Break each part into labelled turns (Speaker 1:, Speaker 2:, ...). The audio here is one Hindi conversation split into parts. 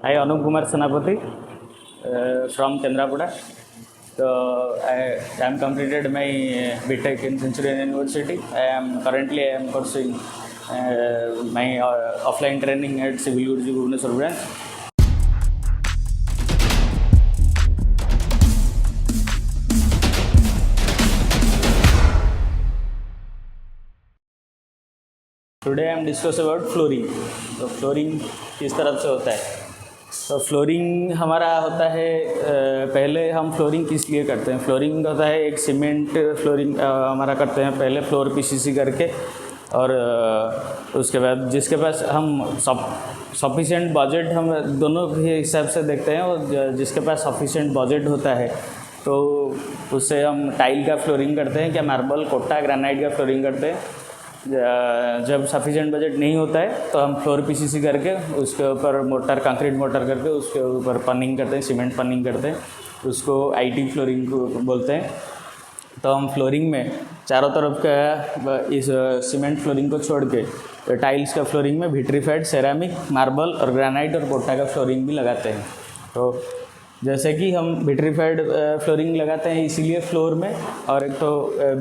Speaker 1: I Anup Kumar Senapati from Chandrapura. So I am completed my BTech in Centurion University. Currently I am pursuing my offline training at Civil University Bhubaneswar branch. Today I am discuss about flooring. तो फ्लोरिंग किस तरफ से होता है. तो फ्लोरिंग हमारा होता है, पहले हम फ्लोरिंग किस लिए करते हैं. फ्लोरिंग होता है एक सीमेंट फ्लोरिंग हमारा करते हैं पहले फ्लोर पीसीसी करके, और उसके बाद जिसके पास हम सफिशेंट बजट हम दोनों के हिसाब से देखते हैं, और जिसके पास सफिशेंट बजट होता है तो उससे हम टाइल का फ्लोरिंग करते हैं, क्या मार्बल कोटा ग्रेनाइट का फ्लोरिंग करते हैं. जब सफिशेंट बजट नहीं होता है तो हम फ्लोर पीसीसी करके उसके ऊपर मोटर कंक्रीट मोटर करके उसके ऊपर पनिंग करते हैं, सीमेंट पनिंग करते हैं, उसको आईटी फ्लोरिंग को बोलते हैं. तो हम फ्लोरिंग में चारों तरफ का इस सीमेंट फ्लोरिंग को छोड़ के टाइल्स का फ्लोरिंग में विट्रीफाइड सेरामिक मार्बल और ग्रेनाइट और कोटा का फ्लोरिंग भी लगाते हैं. तो जैसे कि हम विट्रीफाइड फ्लोरिंग लगाते हैं इसीलिए फ्लोर में, और एक तो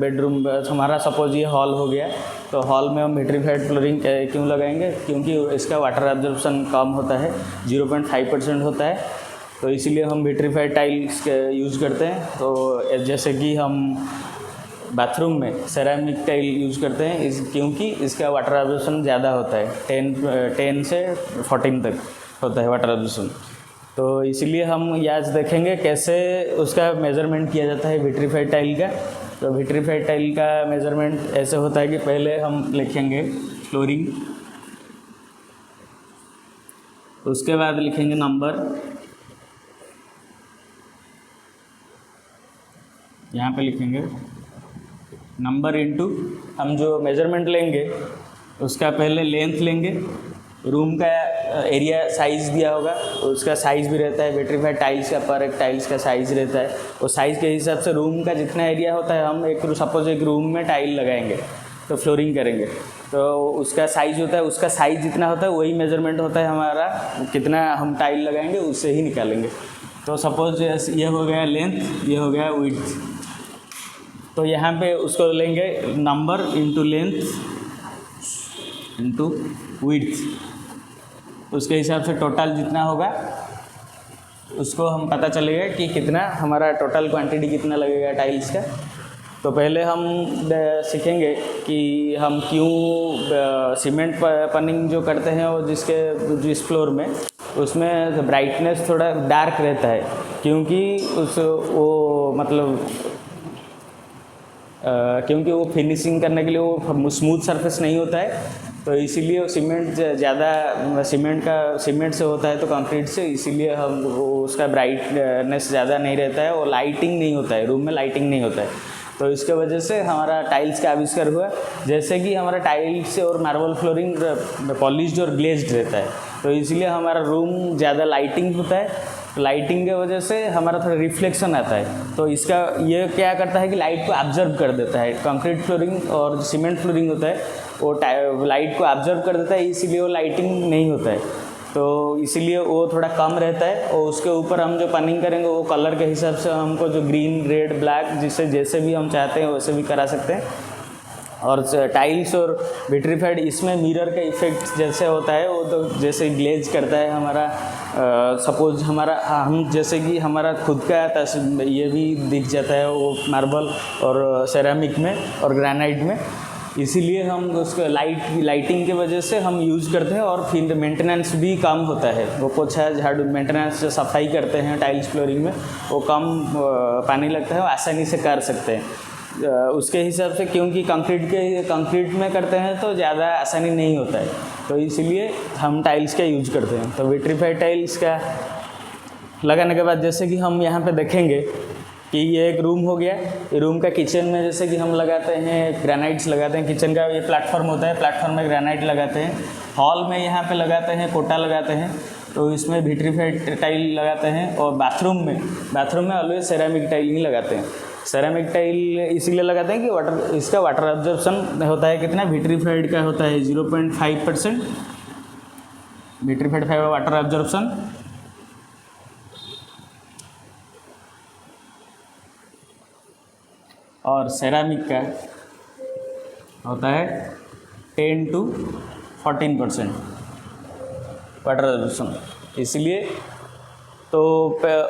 Speaker 1: बेडरूम हमारा सपोज ये हॉल हो गया, तो हॉल में हम विट्रीफाइड फ्लोरिंग क्यों लगाएंगे, क्योंकि इसका वाटर एब्जॉर्प्शन कम होता है, 0.5% होता है, तो इसीलिए हम विट्रीफाइड टाइल्स यूज़ करते हैं. तो जैसे कि हम बाथरूम में सेरामिक टाइल यूज़ करते हैं क्योंकि इसका वाटर एब्जॉर्प्शन ज़्यादा होता है, 10 से 14 तक होता है वाटर एब्जॉर्प्शन. तो इसीलिए हम ये आज देखेंगे कैसे उसका मेज़रमेंट किया जाता है विट्रीफाइड टाइल का. तो विट्रीफाइड टाइल का मेज़रमेंट ऐसे होता है कि पहले हम लिखेंगे फ्लोरिंग, उसके बाद लिखेंगे नंबर, यहाँ पे लिखेंगे नंबर इंटू हम जो मेज़रमेंट लेंगे उसका पहले लेंथ लेंगे, रूम का एरिया साइज़ दिया होगा उसका साइज़ भी रहता है, विट्रीफाइड टाइल्स का पर एक टाइल्स का साइज़ रहता है, वो साइज़ के हिसाब से रूम का जितना एरिया होता है, हम सपोज एक रूम में टाइल लगाएंगे तो फ्लोरिंग करेंगे तो उसका साइज़ होता है, उसका साइज़ जितना होता है वही मेज़रमेंट होता है हमारा, कितना हम टाइल लगाएंगे उससे ही निकालेंगे. तो सपोज ये हो गया लेंथ, ये हो गया विड्थ, तो यहाँ पे उसको लेंगे number into length into width, उसके हिसाब से टोटल जितना होगा उसको हम पता चलेगा कि कितना हमारा टोटल क्वांटिटी कितना लगेगा टाइल्स का. तो पहले हम सीखेंगे कि हम क्यों सीमेंट पनिंग जो करते हैं और जिस फ्लोर में उसमें ब्राइटनेस थोड़ा डार्क रहता है, क्योंकि क्योंकि वो फिनिशिंग करने के लिए वो स्मूथ सरफेस नहीं होता है, तो इसीलिए सीमेंट ज़्यादा सीमेंट से होता है तो कंक्रीट से, इसीलिए हम उसका ब्राइटनेस ज़्यादा नहीं रहता है और लाइटिंग नहीं होता है, रूम में लाइटिंग नहीं होता है. तो इसके वजह से हमारा टाइल्स का आविष्कार हुआ. जैसे कि हमारा टाइल्स और मार्बल फ्लोरिंग पॉलिश्ड और ग्लेज्ड रहता है, तो इसीलिए हमारा रूम ज़्यादा लाइटिंग होता है. लाइटिंग के वजह से हमारा थोड़ा रिफ्लेक्शन आता है, तो इसका ये क्या करता है कि लाइट को ऑब्जर्व कर देता है. कंक्रीट फ्लोरिंग और सीमेंट फ्लोरिंग होता है वो लाइट को ऑब्जर्व कर देता है, इसीलिए वो लाइटिंग नहीं होता है, तो इसीलिए वो थोड़ा कम रहता है. और उसके ऊपर हम जो पनिंग करेंगे वो कलर के हिसाब से हमको जो ग्रीन रेड ब्लैक जिससे जैसे भी हम चाहते हैं वैसे भी करा सकते हैं. और टाइल्स और विट्रीफाइड इसमें मिरर का इफेक्ट जैसे होता है, वो तो जैसे ग्लेज करता है हमारा, सपोज हम जैसे कि हमारा खुद का ये भी दिख जाता है वो मार्बल और सेरामिक में और ग्रेनाइट में, इसीलिए हम उसको लाइटिंग के वजह से हम यूज़ करते हैं. और फिर मेंटेनेंस भी कम होता है, वो पोछा झाड़ू मेंटेनेंस जो सफाई करते हैं टाइल्स फ्लोरिंग में वो कम पानी लगता है, वो आसानी से कर सकते हैं उसके हिसाब से, क्योंकि कंक्रीट में करते हैं तो ज़्यादा आसानी नहीं होता है, तो इसलिए हम टाइल्स का यूज करते हैं. तो विट्रीफाइड टाइल्स का लगाने के बाद जैसे कि हम यहाँ पे देखेंगे कि ये एक रूम हो गया, ये रूम का किचन में जैसे कि हम लगाते हैं ग्रेनाइट्स लगाते हैं, किचन का ये प्लेटफॉर्म होता है, प्लेटफॉर्म में ग्रेनाइट लगाते हैं. हॉल में यहाँ पे लगाते हैं कोटा लगाते हैं, तो इसमें विट्रीफाइड टाइल लगाते हैं. और बाथरूम में ऑलवेज सेरामिक टाइल ही लगाते हैं. सेरामिक टाइल इसीलिए लगाते हैं कि इसका वाटर एब्जॉर्प्शन होता है कितना, विट्रीफाइड का होता है 0.5%, विट्रीफाइड वाटर एब्जॉर्प्शन और सेरामिक का होता है 10 to 14% वाटर एब्जॉर्प्शन। इसलिए तो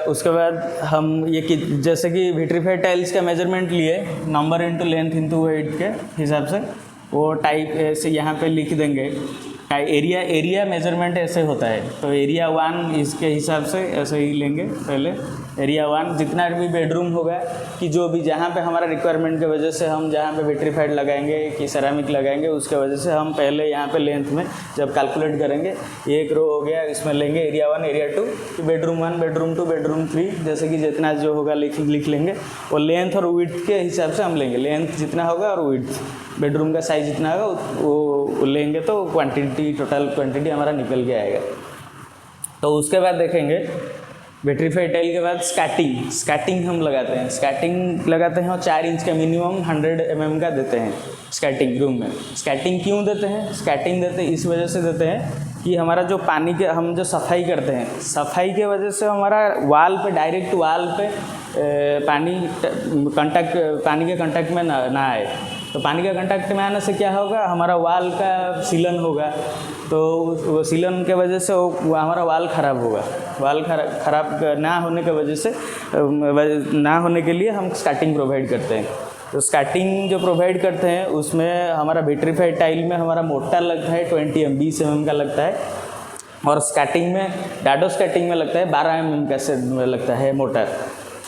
Speaker 1: उसके बाद हम ये कि जैसे कि विट्रीफाइड टाइल्स का मेजरमेंट लिए number into length into weight के हिसाब से वो टाइप ऐसे यहाँ पे लिख देंगे। एरिया मेजरमेंट ऐसे होता है, तो एरिया 1 इसके हिसाब से ऐसे ही लेंगे। पहले एरिया 1 जितना भी बेडरूम होगा कि जो भी जहाँ पे हमारा रिक्वायरमेंट की वजह से हम जहाँ पे विट्रीफाइड लगाएंगे कि सेरामिक लगाएंगे उसके वजह से हम पहले यहाँ पे लेंथ में जब कैलकुलेट करेंगे एक रो हो गया, इसमें लेंगे एरिया 1 एरिया 2 कि बेडरूम 1 बेडरूम 2 बेडरूम 3 जैसे कि जितना जो होगा लिख लेंगे। और लेंथ और विड्थ के हिसाब से हम लेंगे, लेंथ जितना होगा और विड्थ बेडरूम का साइज जितना होगा वो लेंगे, तो क्वांटिटी टोटल क्वांटिटी हमारा निकल के आएगा। तो उसके बाद देखेंगे विट्रीफाइड टाइल के बाद स्कैटिंग हम लगाते हैं। स्कैटिंग लगाते हैं और 4 इंच का मिनिमम 100 mm का देते हैं स्कैटिंग रूम में। स्कैटिंग क्यों देते हैं? स्कैटिंग देते हैं इस वजह से देते हैं कि हमारा जो पानी के हम जो सफाई करते हैं, सफाई के वजह से हमारा वाल पे डायरेक्ट वाल पे पानी के कांटेक्ट में ना आए। तो पानी के कांटेक्ट में आने से क्या होगा, हमारा वाल का सीलन होगा, तो वो सीलन के वजह से वो हमारा वाल ख़राब होगा। वाल ख़राब ना होने के वजह से ना होने के लिए हम स्कैटिंग प्रोवाइड करते हैं। तो स्कैटिंग जो प्रोवाइड करते हैं उसमें हमारा विट्रीफाइड टाइल में हमारा मोटा लगता है 20 mm का लगता है, और स्कैटिंग में डाडो स्कैटिंग में लगता है 12 mm का से लगता है मोटर।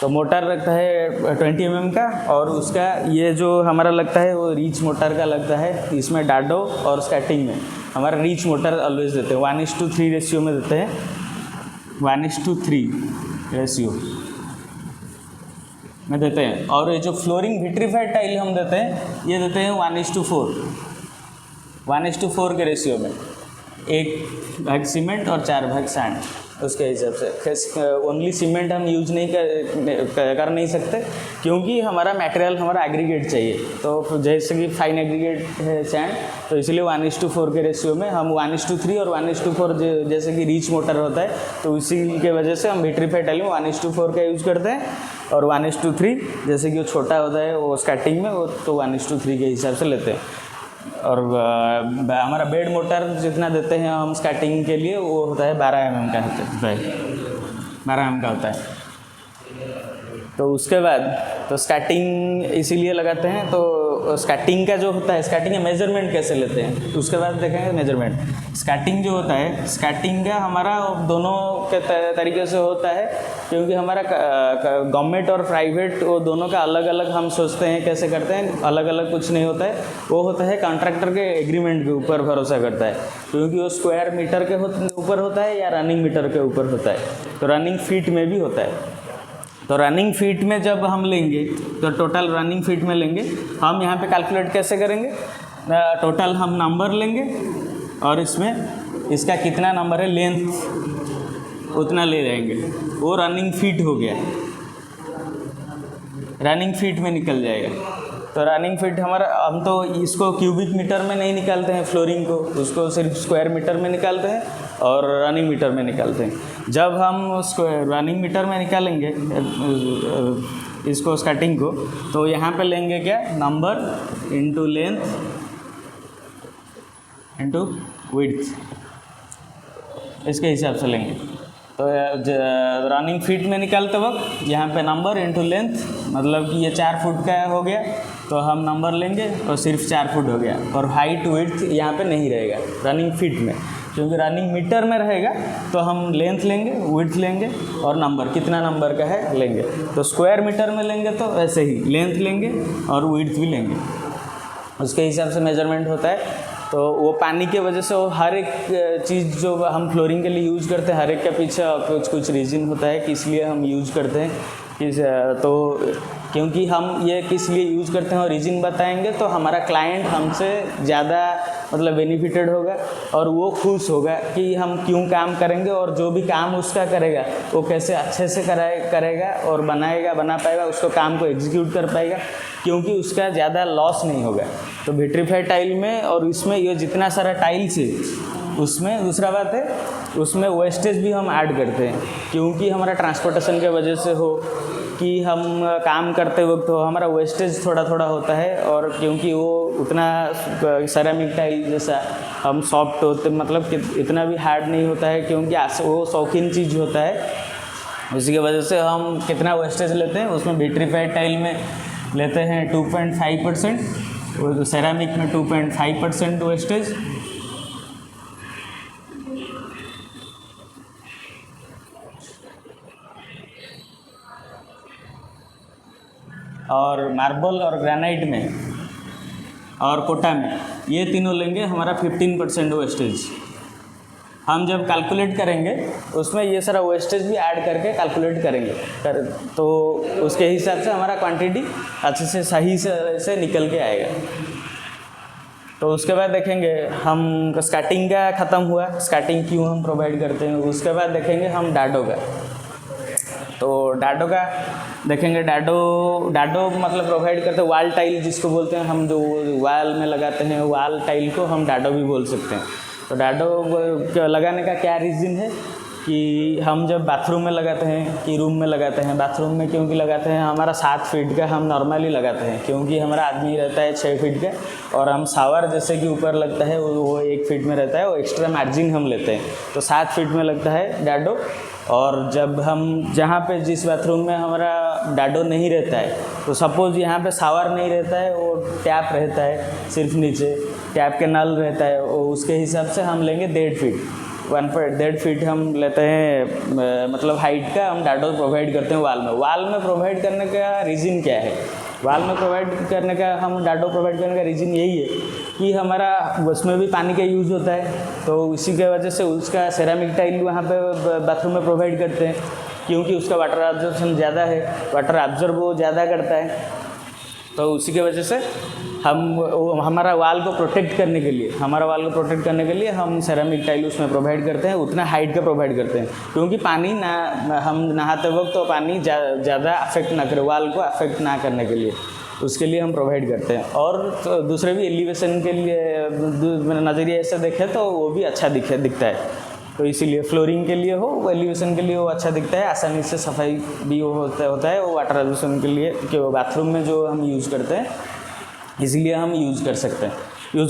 Speaker 1: तो मोटर लगता है 20 mm का, और उसका ये जो हमारा लगता है वो रीच मोटर का लगता है। इसमें डाडो और स्कैटिंग में हमारा रीच मोटर ऑलवेज देते हैं 1:3 रेशियो में देते हैं, 1:3 रेशियो में देते हैं। और ये जो फ्लोरिंग विट्रीफाइड टाइल हम देते हैं ये देते हैं 1:4 के रेशियो में, 1 भाग सीमेंट और 4 भाग सैंड उसके हिसाब से। ओनली सीमेंट हम यूज नहीं कर नहीं सकते क्योंकि हमारा मटेरियल हमारा एग्रीगेट चाहिए। तो जैसे कि फाइन एग्रीगेट है सैंड, तो इसलिए 1:4 के रेशियो में हम 1:3 और 1:4 जैसे कि रीच मोटर होता है, तो इसी के वजह से हम विट्रीफाइड टाइल में 1:4 का यूज़ करते हैं। और 1:3 जैसे कि वो छोटा होता है वो स्कैटिंग में, वो तो 1:3 के हिसाब से लेते हैं। और हमारा बेड मोटर जितना देते हैं हम स्कैटिंग के लिए वो होता है 12 mm का होता है, 12 mm का होता है। तो उसके बाद तो स्कैटिंग इसीलिए लगाते हैं। तो स्कैटिंग का जो होता है, स्कैटिंग का मेजरमेंट कैसे लेते हैं तो उसके बाद देखेंगे मेजरमेंट। स्कैटिंग जो होता है, स्कैटिंग का हमारा दोनों के तरीके से होता है, क्योंकि हमारा गवर्नमेंट और प्राइवेट वो दोनों का अलग अलग हम सोचते हैं कैसे करते हैं, अलग अलग कुछ नहीं होता है। वो होता है कॉन्ट्रैक्टर के एग्रीमेंट के ऊपर भरोसा करता है, क्योंकि वो स्क्वायर मीटर के ऊपर होता है या रनिंग मीटर के ऊपर होता है। तो रनिंग फीट में भी होता है। तो रनिंग फीट में जब हम लेंगे तो टोटल रनिंग फीट में लेंगे, हम यहाँ पे कैलकुलेट कैसे करेंगे, टोटल हम नंबर लेंगे और इसमें इसका कितना नंबर है लेंथ उतना ले जाएंगे, वो रनिंग फीट हो गया, रनिंग फीट में निकल जाएगा। तो रनिंग फीट हमारा, हम तो इसको क्यूबिक मीटर में नहीं निकालते हैं फ्लोरिंग को, उसको सिर्फ स्क्वायर मीटर में निकालते हैं और रनिंग मीटर में निकालते हैं। जब हम रनिंग मीटर में निकालेंगे इसको स्कैटिंग को, तो यहाँ पे लेंगे क्या, number into length into width, इसके हिसाब से लेंगे। तो रनिंग फीट में निकालते वक्त यहाँ पे नंबर इंटू लेंथ, मतलब कि ये 4 फुट का हो गया तो हम नंबर लेंगे और सिर्फ 4 फुट हो गया, और हाइट विड्थ यहाँ पे नहीं रहेगा रनिंग फीट में, क्योंकि रनिंग मीटर में रहेगा तो हम लेंथ लेंगे, विड्थ लेंगे और नंबर कितना नंबर का है लेंगे। तो स्क्वायर मीटर में लेंगे तो ऐसे ही लेंथ लेंगे और विड्थ भी लेंगे, उसके हिसाब से मेजरमेंट होता है। तो वो पानी के वजह से वो हर एक चीज़ जो हम फ्लोरिंग के लिए यूज़ करते हैं, हर एक के पीछे कुछ रीज़न होता है कि इसलिए हम यूज़ करते हैं तो क्योंकि हम ये किस लिए यूज़ करते हैं और रीज़न बताएंगे तो हमारा क्लाइंट हमसे ज़्यादा मतलब बेनिफिटेड होगा और वो खुश होगा कि हम क्यों काम करेंगे, और जो भी काम उसका करेगा वो कैसे अच्छे से करेगा और बना पाएगा, उसको काम को एग्जीक्यूट कर पाएगा, क्योंकि उसका ज़्यादा लॉस नहीं होगा। तो विट्रीफाइड टाइल में और इसमें ये जितना सारा टाइल्स है उसमें दूसरा बात है उसमें वेस्टेज भी हम ऐड करते हैं, क्योंकि हमारा ट्रांसपोर्टेशन के वजह से हो कि हम काम करते वक्त तो हमारा वेस्टेज थोड़ा थोड़ा होता है, और क्योंकि वो उतना सेरामिक टाइल जैसा हम सॉफ्ट होते मतलब कि इतना भी हार्ड नहीं होता है, क्योंकि वो शौकीन चीज़ होता है, उसी की वजह से हम कितना वेस्टेज लेते हैं। उसमें विट्रीफाइड टाइल में लेते हैं 2.5%, और सेरामिक में 2.5% वेस्टेज, और मार्बल और ग्रेनाइट में और कोटा में ये तीनों लेंगे हमारा 15% वेस्टेज। हम जब कैलकुलेट करेंगे उसमें ये सारा वेस्टेज भी ऐड करके कैलकुलेट करेंगे तो उसके हिसाब से हमारा क्वांटिटी अच्छे से सही से निकल के आएगा। तो उसके बाद देखेंगे हम स्कार्टिंग का ख़त्म हुआ, स्कार्टिंग क्यों हम प्रोवाइड करते हैं। उसके बाद देखेंगे हम डाडो का। तो डाडो का देखेंगे, डाडो मतलब प्रोवाइड करते हैं वाल टाइल जिसको बोलते हैं हम, जो वाल में लगाते हैं वाल टाइल को हम डाडो भी बोल सकते हैं। तो डाडो लगाने का क्या रीज़न है कि हम जब बाथरूम में लगाते हैं कि रूम में लगाते हैं। बाथरूम में क्योंकि लगाते हैं, हमारा 7 फीट का हम नॉर्मली लगाते हैं, क्योंकि हमारा आदमी रहता है 6 फीट का, और हम शावर जैसे कि ऊपर लगता है वो 1 फीट में रहता है, वो एक्स्ट्रा मार्जिन हम लेते हैं, तो 7 फीट में लगता है डाडो। और जब हम जहाँ पे जिस बाथरूम में हमारा डाडो नहीं रहता है, तो सपोज़ यहाँ पे शावर नहीं रहता है, वो टैप रहता है सिर्फ नीचे, टैप के नल रहता है, उसके हिसाब से हम लेंगे 1.5 फीट, 1.5 फीट हम लेते हैं, मतलब हाइट का हम डाडो प्रोवाइड करते हैं वाल में। वाल में प्रोवाइड करने का रीज़न क्या है? वाल में प्रोवाइड करने का हम डाडो प्रोवाइड करने का रीज़न यही है कि हमारा उसमें भी पानी का यूज़ होता है, तो इसी के वजह से उसका सेरामिक टाइल वहाँ पे बाथरूम में प्रोवाइड करते हैं, क्योंकि उसका वाटर एब्जॉर्प्शन ज़्यादा है, वाटर एब्जॉर्ब वो ज़्यादा करता है। तो उसी के वजह से हम हमारा वाल को प्रोटेक्ट करने के लिए हम सेरामिक टाइल उसमें प्रोवाइड करते हैं, उतना हाइट का प्रोवाइड करते हैं, क्योंकि पानी ना हम नहाते वक्त तो पानी ज़्यादा अफेक्ट ना करे, वाल को अफेक्ट ना करने के लिए, उसके लिए हम प्रोवाइड करते हैं। और तो दूसरे भी एलिवेशन के लिए नज़रिए से देखें तो वो भी अच्छा दिखता है, तो इसीलिए फ्लोरिंग के लिए हो, एलिवेशन के लिए वो अच्छा दिखता है, आसानी से सफाई भी वो होता है, वो वाटर एब्जॉर्प्शन के लिए कि वो बाथरूम में जो हम यूज़ करते हैं, इसीलिए हम यूज़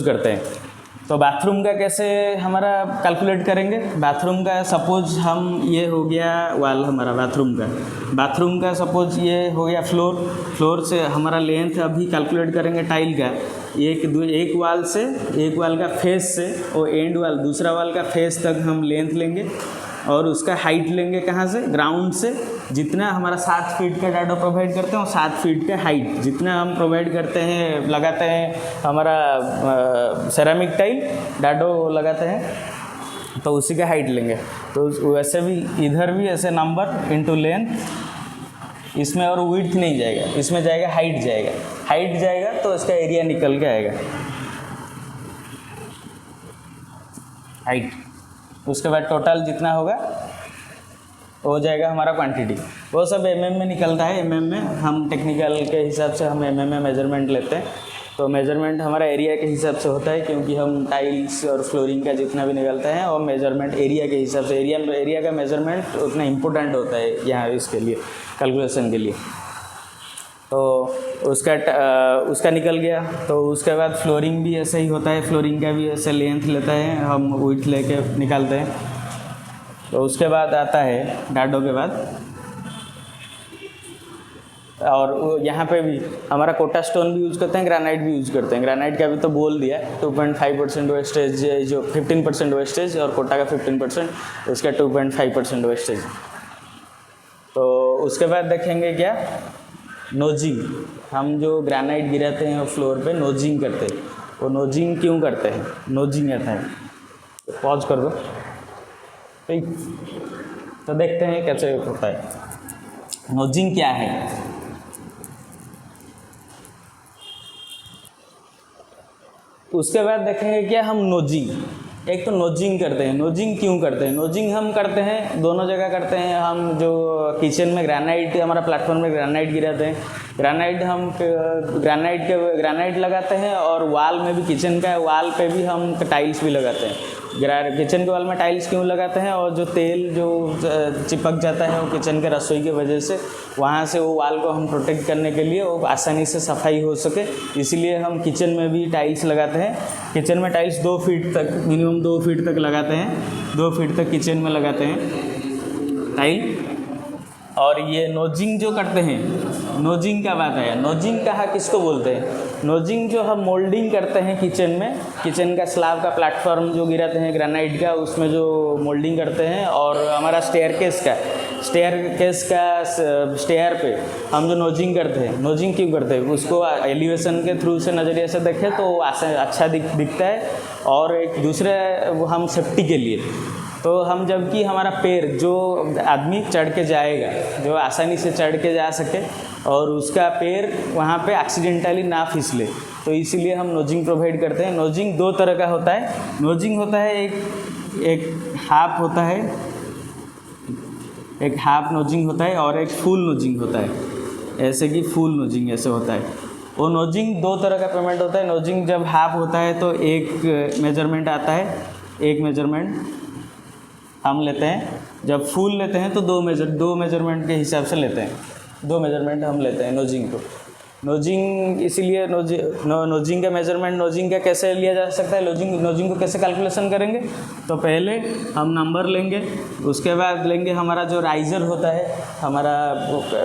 Speaker 1: करते हैं। तो बाथरूम का कैसे हमारा कैलकुलेट करेंगे? बाथरूम का सपोज हम ये हो गया वाल हमारा बाथरूम का सपोज ये हो गया फ्लोर से हमारा लेंथ अभी कैलकुलेट करेंगे टाइल का, एक वाल का फेस से और एंड वाल दूसरा वाल का फेस तक हम लेंथ लेंगे, और उसका हाइट लेंगे कहाँ से? ग्राउंड से। जितना हमारा 7 फीट का डाडो प्रोवाइड करते हैं, 7 फीट का हाइट जितना हम प्रोवाइड करते हैं, लगाते हैं हमारा सेरामिक टाइल डाडो लगाते हैं, तो उसी का हाइट लेंगे। तो वैसे भी इधर भी ऐसे नंबर इंटू लेंथ, इसमें और विड्थ नहीं जाएगा, इसमें जाएगा हाइट जाएगा, तो इसका एरिया निकल के आएगा हाइट। उसके बाद टोटल जितना होगा हो जाएगा हमारा क्वांटिटी, वो सब mm में निकलता है। mm में हम टेक्निकल के हिसाब से हम mm में मेजरमेंट लेते हैं, तो मेजरमेंट हमारा एरिया के हिसाब से होता है, क्योंकि हम टाइल्स और फ्लोरिंग का जितना भी निकलता है और मेजरमेंट एरिया के हिसाब से, एरिया का मेजरमेंट उतना इम्पोर्टेंट होता है यहाँ इसके लिए कैलकुलेशन के लिए। तो उसका निकल गया। तो उसके बाद फ्लोरिंग भी ऐसे ही होता है, फ्लोरिंग का भी ऐसे लेंथ लेता है, हम विड्थ लेके निकालते हैं। तो उसके बाद आता है डाडो के बाद, और यहाँ पे भी हमारा कोटा स्टोन भी यूज़ करते हैं, ग्रेनाइट भी यूज़ करते हैं। ग्रेनाइट का भी तो बोल दिया 2.5% वेस्टेज, जो 15% वेस्टेज, और कोटा का 15%, इसका 2.5% वेस्टेज। तो उसके बाद देखेंगे क्या, नोजिंग। हम जो ग्रेनाइट गिराते हैं फ्लोर पे नोजिंग करते हैं, वो नोजिंग क्यों करते हैं? नोजिंग आता है, पॉज कर दो, ठीक। तो देखते हैं कैसे होता है। नोजिंग क्या है? उसके बाद देखेंगे क्या हम नोजिंग। एक तो नोजिंग करते हैं, नोजिंग क्यों करते हैं? नोजिंग हम करते हैं दोनों जगह करते हैं। हम जो किचन में ग्रेनाइट, हमारा प्लेटफॉर्म में ग्रेनाइट गिराते हैं, ग्रेनाइट लगाते हैं, और वाल में भी, किचन का वाल पे भी हम टाइल्स भी लगाते हैं। किचन के वॉल में टाइल्स क्यों लगाते हैं, और जो तेल जो चिपक जाता है वो किचन के रसोई की वजह से, वहाँ से वो वॉल को हम प्रोटेक्ट करने के लिए वो आसानी से सफाई हो सके, इसीलिए हम किचन में भी टाइल्स लगाते हैं। किचन में टाइल्स 2 फीट तक, मिनिमम 2 फीट तक लगाते हैं, 2 फीट तक किचन में लगाते हैं टाइल। और ये नोजिंग जो करते हैं, नोजिंग का बात है, नोजिंग कहा किसको बोलते हैं? नोजिंग जो हम मोल्डिंग करते हैं किचन में, किचन का स्लैब का प्लेटफॉर्म जो गिराते हैं ग्रेनाइट का, उसमें जो मोल्डिंग करते हैं, और हमारा स्टेयरकेस का स्टेयर पे हम जो नोजिंग करते हैं, नोजिंग क्यों करते हैं? उसको एलिवेशन के थ्रू से नज़रिए से देखें तो अच्छा दिखता है, और एक दूसरे हम सेफ्टी के लिए, तो हम जबकि हमारा पैर जो आदमी चढ़ के जाएगा, जो आसानी से चढ़ के जा सके और उसका पैर वहाँ पे एक्सीडेंटली ना फिसले, तो इसीलिए हम नोजिंग प्रोवाइड करते हैं। नोजिंग 2 तरह का होता है। नोजिंग होता है एक हाफ होता है, एक हाफ नोजिंग होता है, और एक फुल नोजिंग होता है, ऐसे कि फुल नोजिंग ऐसे होता है। वो नोजिंग 2 तरह का पेमेंट होता है। नोजिंग जब हाफ होता है तो एक मेजरमेंट आता है, एक मेजरमेंट हम लेते हैं। जब फुल लेते हैं तो 2 मेजरमेंट के हिसाब से लेते हैं, 2 मेजरमेंट हम लेते हैं नोजिंग को। नोजिंग इसीलिए नोजिंग का मेजरमेंट, नोजिंग का कैसे लिया जा सकता है, नोजिंग को कैसे कैलकुलेशन करेंगे? तो पहले हम नंबर लेंगे, उसके बाद लेंगे हमारा जो राइजर होता है, हमारा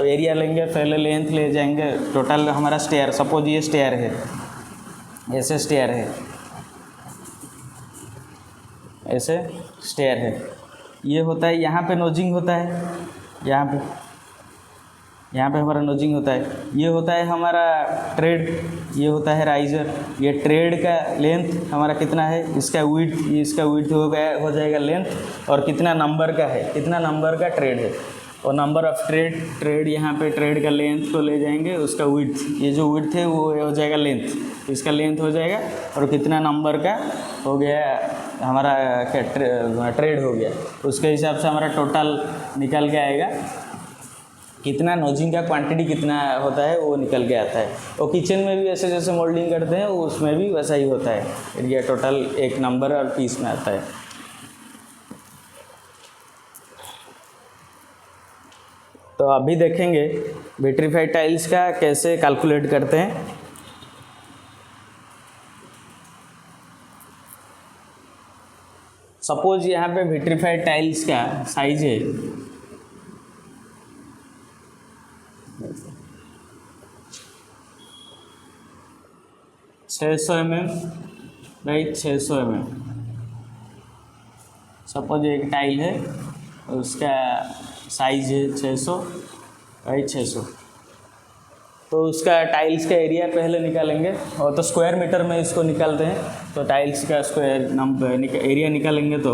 Speaker 1: एरिया लेंगे, पहले लेंथ ले जाएंगे, टोटल हमारा स्टेयर, सपोज ये स्टेयर है, ऐसे स्टेयर है, ऐसे स्टेयर है, ये होता है, यहाँ पे नोजिंग होता है, यहाँ पे हमारा नोजिंग होता है। ये होता है हमारा ट्रेड, ये होता है राइजर। ये ट्रेड का लेंथ हमारा कितना है, इसका विड्थ हो जाएगा लेंथ, और कितना नंबर का है, कितना नंबर का ट्रेड है, और नंबर ऑफ ट्रेड यहाँ पे ट्रेड का लेंथ को ले जाएंगे, उसका विड्थ, ये जो विड्थ है वो हो जाएगा लेंथ, इसका लेंथ हो जाएगा, और कितना नंबर का हो गया हमारा क्या ट्रेड हो गया, उसके हिसाब से हमारा टोटल निकल के आएगा। कितना नोजिंग का क्वांटिटी कितना होता है वो निकल के आता है। और किचन में भी ऐसे जैसे मोल्डिंग करते हैं उसमें भी वैसा ही होता है, एरिया टोटल एक नंबर और पीस में आता है। तो अभी देखेंगे विट्रीफाइड टाइल्स का कैसे कैलकुलेट करते हैं। सपोज यहाँ पे विट्रीफाइड टाइल्स का साइज है 600 mm बाई 600 mm। सपोज एक टाइल है, उसका साइज है 600 बाई 600, तो उसका टाइल्स का एरिया पहले निकालेंगे, और तो स्क्वायर मीटर में इसको निकालते हैं। तो टाइल्स का स्क्वायर एरिया निकालेंगे, तो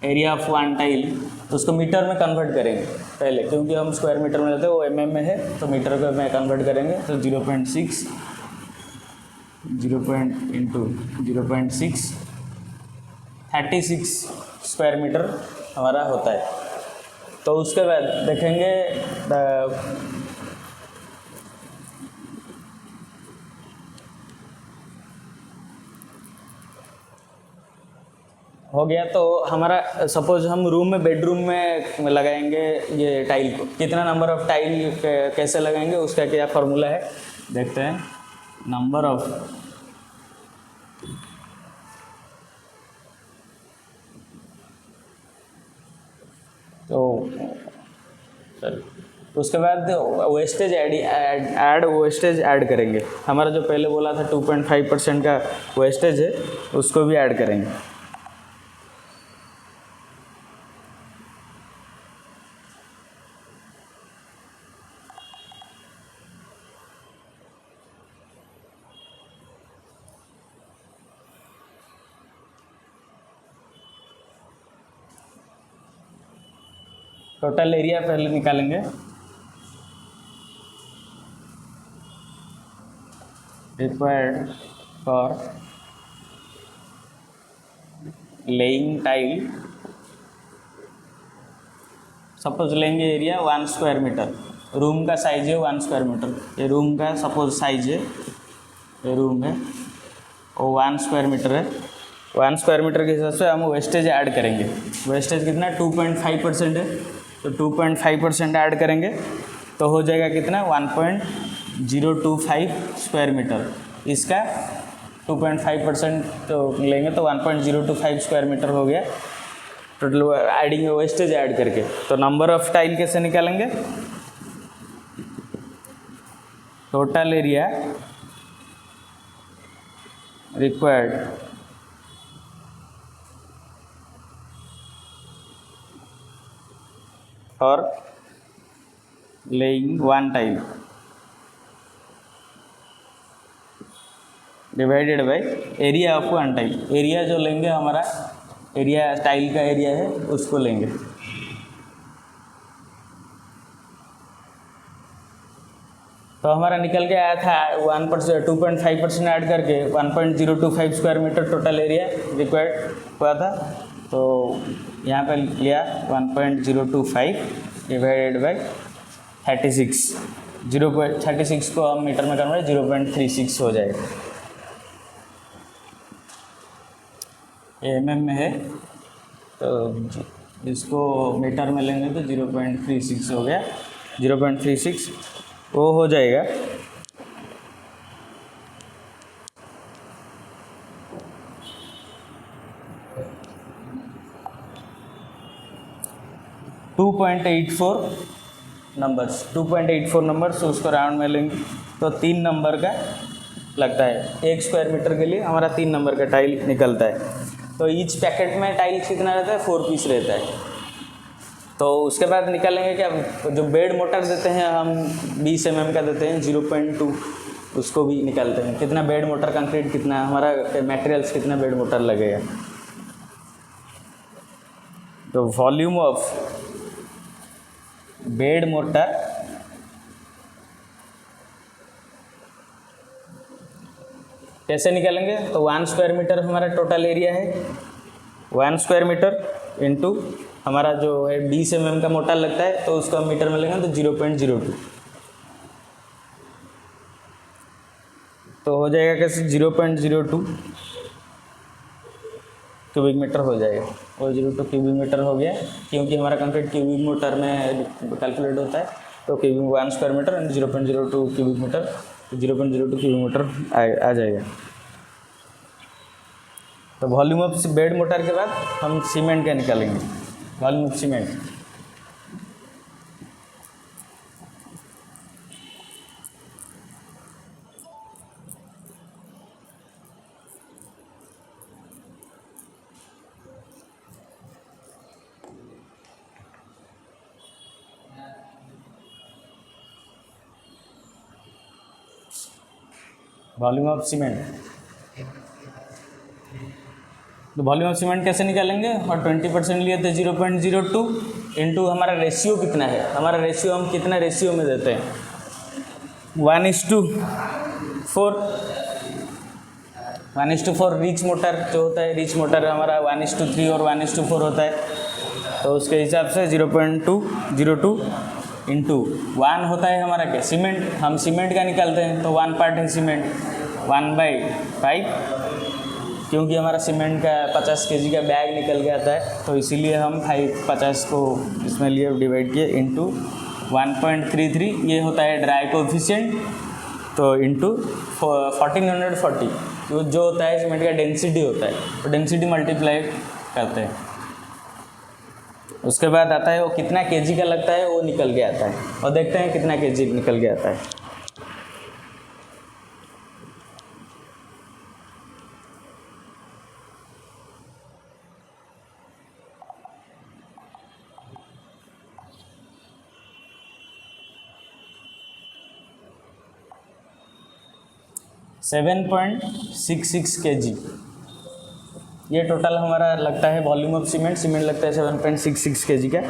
Speaker 1: एरिया ऑफ 1 टाइल, तो उसको मीटर में कन्वर्ट करेंगे पहले, क्योंकि हम स्क्वायर मीटर में लेते हैं, वो mm में है, तो मीटर को में कन्वर्ट करेंगे। तो 0.6 36 स्क्वायर मीटर हमारा होता है। तो उसके बाद देखेंगे हो गया। तो हमारा सपोज हम रूम में, बेडरूम में लगाएंगे ये टाइल को, कितना नंबर ऑफ टाइल कैसे लगाएंगे उसका क्या फार्मूला है देखते हैं। नंबर ऑफ तो चल उसके बाद वेस्टेज वेस्टेज ऐड करेंगे। हमारा जो पहले बोला था 2.5% का वेस्टेज है, उसको भी ऐड करेंगे। टोटल एरिया पहले निकालेंगे। Required for laying tile, suppose लेंगे एरिया 1 स्क्वायर मीटर, रूम का साइज है 1 स्क्वायर मीटर, ये रूम का सपोज साइज है, ये रूम है वो 1 स्क्वायर मीटर है। 1 स्क्वायर मीटर के हिसाब से हम वेस्टेज ऐड करेंगे। वेस्टेज कितना 2.5% है, तो 2.5% ऐड करेंगे तो हो जाएगा कितना 1.025 स्क्वायर मीटर। इसका 2.5% तो लेंगे तो 1.025 स्क्वायर मीटर हो गया टोटल एडिंग वेस्टेज ऐड करके। तो नंबर ऑफ टाइल कैसे निकालेंगे, total area required for laying 1 tile divided by area of 1 tile. Area जो लेंगे हमारा एरिया टाइल का एरिया है उसको लेंगे। तो हमारा निकल के आया था 1% 2.5% ऐड करके 1.025 square metre total area required हुआ था। तो यहाँ पर लिया 1.025 डिवाइडेड बाय 36, 0.36 को हम मीटर में कन्वर्ट 0.36 हो जाएगा। mm में है तो इसको मीटर में लेंगे तो 0.36 हो गया। 0.36 वो हो जाएगा 2.84 नंबर्स। 2.84 नंबर्स उसको राउंड में लेंगे तो 3 नंबर का लगता है। 1 स्क्वायर मीटर के लिए हमारा 3 नंबर का टाइल निकलता है। तो ईच पैकेट में टाइल कितना रहता है 4 पीस रहता है। तो उसके बाद निकालेंगे क्या, जो बेड मोटर देते हैं हम 20 mm का देते हैं 0.2, उसको भी निकालते हैं कितना बेड मोटर कंक्रीट कितना हमारा मटेरियल्स कितना बेड मोटर लगेगा। तो वॉल्यूम ऑफ बेड मोटर कैसे निकालेंगे, तो 1 स्क्वायर मीटर हमारा टोटल एरिया है। 1 स्क्वायर मीटर इंटू हमारा जो है 20 mm का मोटा लगता है तो उसको हम मीटर में लेंगे तो 0.02 तो हो जाएगा कैसे 0.02 क्यूबिक मीटर हो जाएगा। और 0.02 क्यूबिक मीटर हो गया क्योंकि हमारा कंक्रीट क्यूबिक मीटर में कैलकुलेट होता है। तो cubic 1 square metre and 0.02 cubic metre 0.02 cubic metre आ जाएगा। तो वॉल्यूम ऑफ बेड मोटर के बाद हम सीमेंट का निकालेंगे। Volume of cement volume of cement. तो वॉल्यूम ऑफ सीमेंट कैसे निकालेंगे, और 20% लिए थे 0.02 इंटू हमारा रेशियो कितना है। हमारा रेशियो हम कितना रेशियो में देते हैं 1:4। 1:4 रिच मोटर जो होता है, रिच मोटर हमारा 1:3 और 1:4 होता है। तो उसके हिसाब से 0.202 इंटू 1 होता है हमारा क्या सीमेंट। हम सीमेंट का निकालते हैं तो 1 पार्ट है सीमेंट 1/5 क्योंकि हमारा सीमेंट का 50 kg का बैग निकल के आता है तो इसीलिए हम 50 को इसमें लिए डिवाइड किए इंटू 1.33 ये होता है ड्राई कोएफिशिएंट। तो इंटू 1440 जो होता है सीमेंट का डेंसिटी होता है, तो डेंसिटी मल्टीप्लाई करते हैं। उसके बाद आता है वो कितना केजी का लगता है वो निकल के आता है, और देखते हैं कितना केजी निकल के आता है। सेवन 7.66 kg ये टोटल हमारा लगता है वॉल्यूम ऑफ सीमेंट। सीमेंट लगता है 7.66 kg का।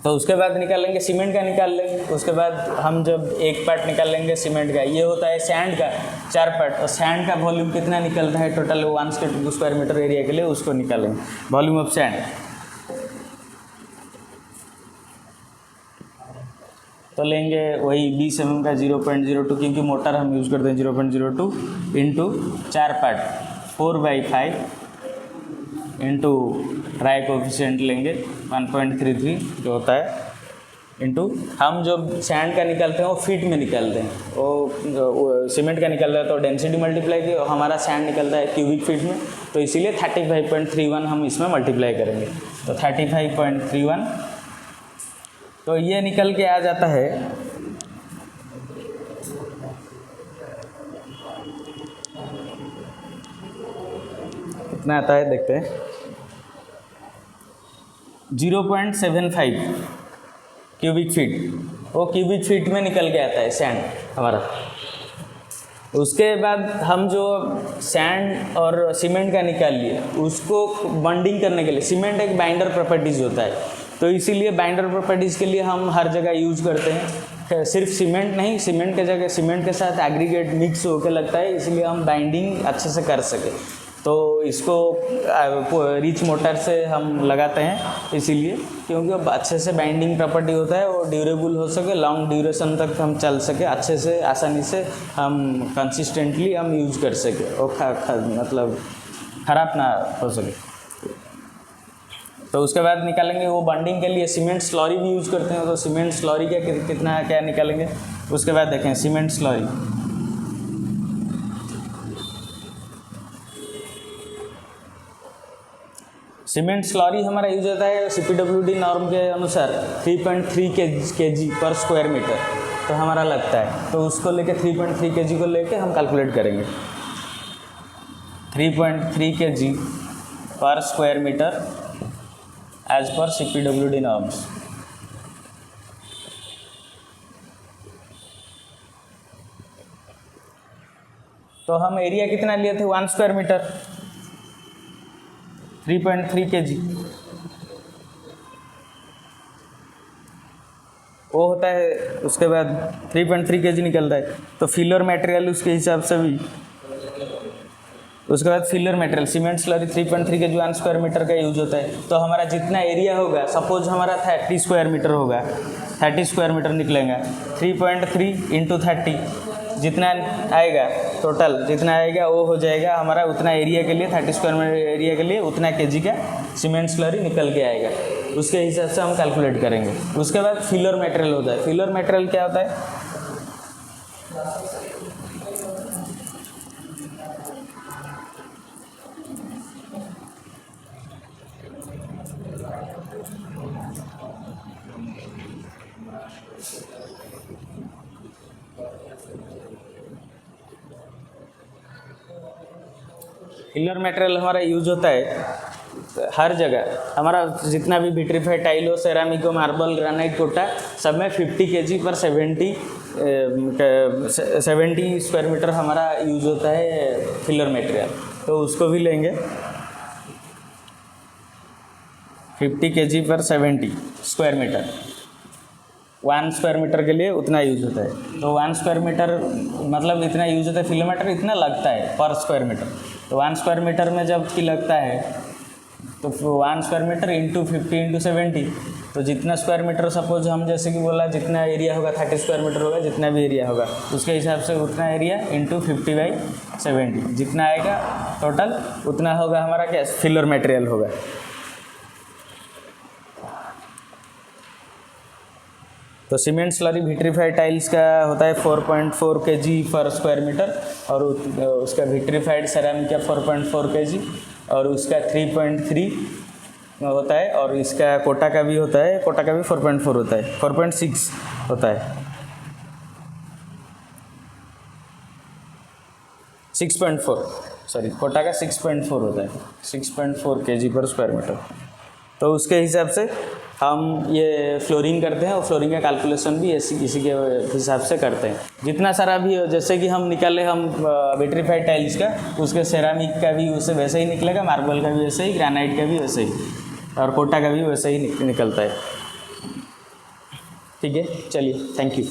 Speaker 1: तो उसके बाद निकालेंगे सीमेंट का निकाल लेंगे। उसके बाद हम जब एक पार्ट निकाल लेंगे सीमेंट का, ये होता है सैंड का 4 पार्ट, और सैंड का वॉल्यूम कितना निकलता है टोटल 1 स्क्वायर मीटर एरिया के लिए, उसको निकालेंगे वॉल्यूम ऑफ सैंड। तो तो लेंगे वही 20 mm का 0.02, क्योंकि मोटर हम यूज़ करते हैं 0.02 into 4 part 4/5 into try coefficient लेंगे 1.33 जो होता है, इंटू हम जो सैंड का निकालते हैं वो फीट में निकालते हैं, वो सीमेंट का निकलता है तो डेंसिटी मल्टीप्लाई की, हमारा सैंड निकलता है क्यूबिक फीट में, तो इसीलिए 35.31 हम इसमें मल्टीप्लाई करेंगे। तो 35.31, तो ये निकल के आ जाता है कितना आता है देखते हैं, 0.75 क्यूबिक फीट, वो क्यूबिक फीट में निकल के आता है सैंड हमारा। उसके बाद हम जो सैंड और सीमेंट का निकाल लिए उसको बॉन्डिंग करने के लिए, सीमेंट एक बाइंडर प्रॉपर्टीज़ होता है, तो इसीलिए बाइंडर प्रॉपर्टीज़ के लिए हम हर जगह यूज़ करते हैं, सिर्फ सीमेंट नहीं, सीमेंट के जगह सीमेंट के साथ एग्रीगेट मिक्स होकर लगता है, इसलिए हम बाइंडिंग अच्छे से कर सके, तो इसको रिच मोटर से हम लगाते हैं, इसीलिए क्योंकि अब अच्छे से बाइंडिंग प्रॉपर्टी होता है, वो ड्यूरेबल हो सके, लॉन्ग ड्यूरेशन तक हम चल सके, अच्छे से आसानी से हम कंसिस्टेंटली हम यूज कर सके और मतलब ख़राब ना हो सके। तो उसके बाद निकालेंगे वो बॉन्डिंग के लिए सीमेंट स्लरी भी यूज़ करते हैं, तो सीमेंट स्लरी का कितना क्या निकालेंगे। उसके बाद देखें सीमेंट स्लरी, सीमेंट स्लरी हमारा यूज होता है CPWD नॉर्म के अनुसार 3.3 kg पर स्क्वायर मीटर, तो हमारा लगता है, तो उसको लेके 3.3 kg को लेके हम कैलकुलेट करेंगे 3.3 kg पर square metre as per CPWD norms. तो हम एरिया कितना लिए थे 1 स्क्वायर मीटर, 3.3 kg वो होता है। उसके बाद 3.3 kg निकलता है, तो फिलर मटेरियल उसके हिसाब से भी, उसके बाद filler material cement slurry 3.3 kg 1 square metre का यूज होता है। तो हमारा जितना एरिया होगा, सपोज हमारा 30 स्क्वायर मीटर होगा, 30 स्क्वायर मीटर निकलेगा, 3.3 इंटू 30 जितना आएगा, टोटल जितना आएगा वो हो जाएगा हमारा उतना एरिया के लिए, 30 स्क्वायर मीटर एरिया के लिए उतना केजी का सीमेंट स्लरी निकल के आएगा, उसके हिसाब से हम कैलकुलेट करेंगे। उसके बाद फिलर मटेरियल होता है। फिलर मटेरियल क्या होता है, फिलर मटेरियल हमारा यूज होता है हर जगह, हमारा जितना भी विट्रीफाइड टाइल हो, सेरामिक हो, मार्बल, ग्रेनाइट, कोटा, सब में 50 kg पर 70 स्क्वायर मीटर हमारा यूज होता है फिलर मटेरियल। तो उसको भी लेंगे 50 kg पर 70 स्क्वायर मीटर, 1 स्क्वायर मीटर के लिए उतना यूज होता है। तो 1 स्क्वायर मीटर मतलब इतना यूज होता है, फिलर मटेरियल इतना लगता है पर स्क्वायर मीटर। तो 1 स्क्वायर मीटर में जब कि लगता है तो 1 स्क्वायर मीटर इंटू 50 इंटू 70, तो जितना स्क्वायर मीटर सपोज हम जैसे कि बोला जितना एरिया होगा 30 स्क्वायर मीटर होगा, जितना भी एरिया होगा उसके हिसाब से उतना एरिया इंटू 50/70 जितना आएगा टोटल उतना होगा हमारा क्या फिलर मटेरियल होगा। तो सीमेंट स्लरी विट्रीफाइड टाइल्स का होता है 4.4 kg पर स्क्वायर मीटर, और उसका विट्रीफाइड सेरामिक का 4.4 kg, और उसका 3.3 होता है, और इसका कोटा का भी होता है, कोटा का भी 4.4 होता है, 4.6 होता है, 6.4 सॉरी कोटा का 6.4 होता है, 6.4 kg पर स्क्वायर मीटर। तो उसके हिसाब से हम ये फ्लोरिंग करते हैं, और फ्लोरिंग का कैलकुलेशन भी इसी के हिसाब से करते हैं। जितना सारा भी हो, जैसे कि हम निकाले हम विट्रीफाइड टाइल्स का, उसके सेरामिक का भी उससे वैसे ही निकलेगा, मार्बल का भी वैसे ही, ग्रेनाइट का भी वैसे ही, और कोटा का भी वैसे ही निकलता है। ठीक है, चलिए, थैंक यू।